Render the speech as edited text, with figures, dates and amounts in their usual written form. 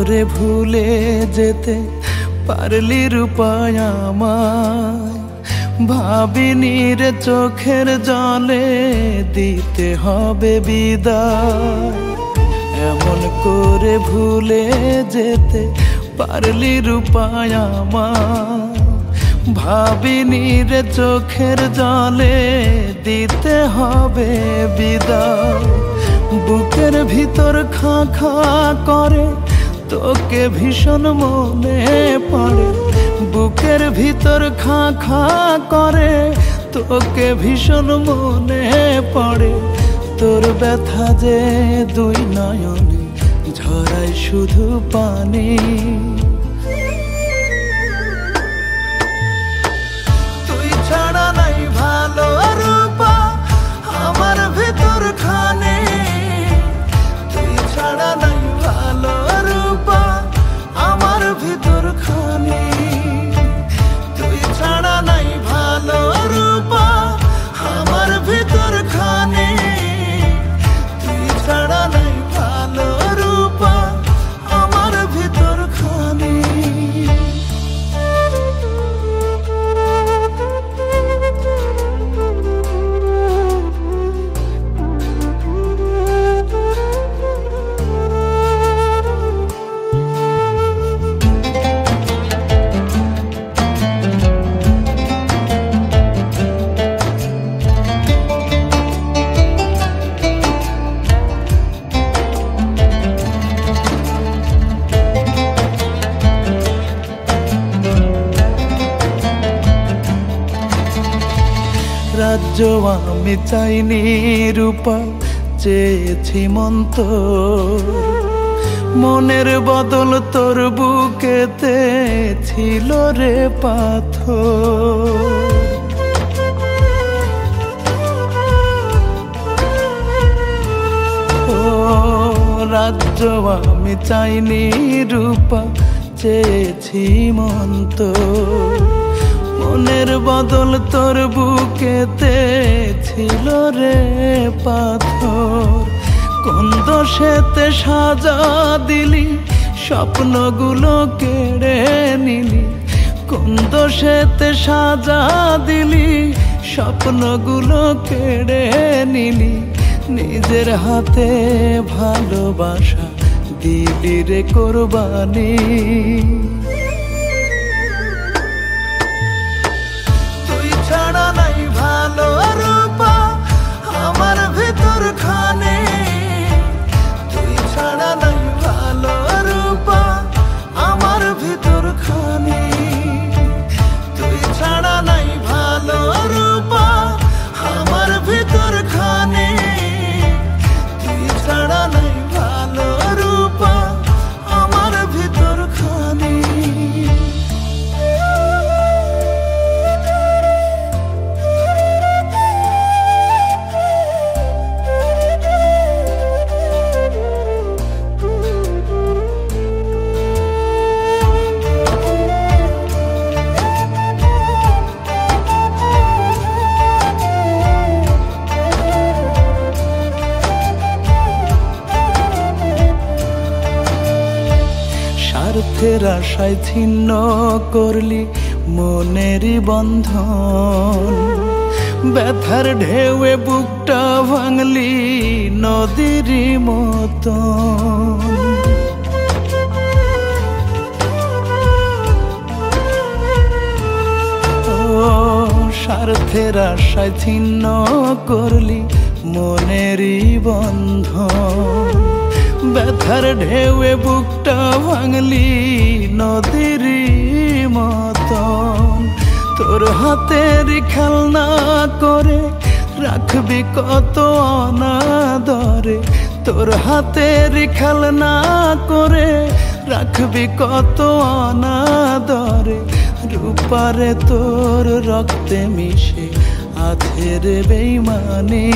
করে ভুলে যেতে পারলি রূপায় আমায়, ভাবিনি রে চোখের জলে দিতে হবে বিদায়। এমন করে ভুলে যেতে পারলি রূপায় আমায়, ভাবিনি রে চোখের জলে দিতে হবে বিদায়। বুকের ভিতর খা খা করে তোকে ভীষণ মনে পড়ে, বুকের ভিতর খা খা করে তোকে ভীষণ মনে পড়ে। তোর ব্যথা যে দুই নয়নে ঝরায় শুধু পানি, তুই ছাড়া নাই ভালো রূপা আমার ভিতর খানে, তুই ছাড়া নাই ভালো রূপা আমার ভিতর খানে, তুই ছাড়া নাই ভালো রূপা আমার ভিতর খানে, তুই ছাড়া নাই ভালো রূপা আমার ভিতর খানে। রাজ্য আমি চাইনি রূপা, চেয়েছি মন্ত, মনের বদল তোর বুকেতে ছিল রে পাথর। ও রাজ্য আমি চাইনি রূপা, চেয়েছি মন্ত, মনের বদল তোর বুকেতে ছিল রে পাথর। কোন দোষেতে সাজা দিলি স্বপ্নগুলো কেড়ে নিলি, কোন দোষেতে সাজা দিলি স্বপ্নগুলো কেড়ে নিলি। নিজের হাতে ভালোবাসা দিলি রে কোরবানি, ছাড়া নাই ভালো রূপা আমার ভিতর খানে, তুই ছাড়া নাই ভালো রূপা আমার ভিতর খানে, তুই ছাড়া নাই ভালো রূপা আমার ভিতর খানে, তুই ছাড়া নাই ভালো রূপা আমার ভিতর খানে। স্বার্থের আশায় ছিন্ন করলি মনেরই বন্ধন, ব্যথার ঢেউয়ে বুকটা ভাঙলি নদীরই মতন। ও স্বার্থের আশায় ছিন্ন করলি মনেরই বন্ধন, ব্যথার ঢেউয়ে বুকটা ভাঙলি নদীরই মতন। তোর হাতের খেলনা করে রাখবি কত অনাদরে, তোর হাতের খেলনা করে রাখবি কত অনাদরে। রূপারে তোর রক্তে মিশে আছে রে বেইমানি,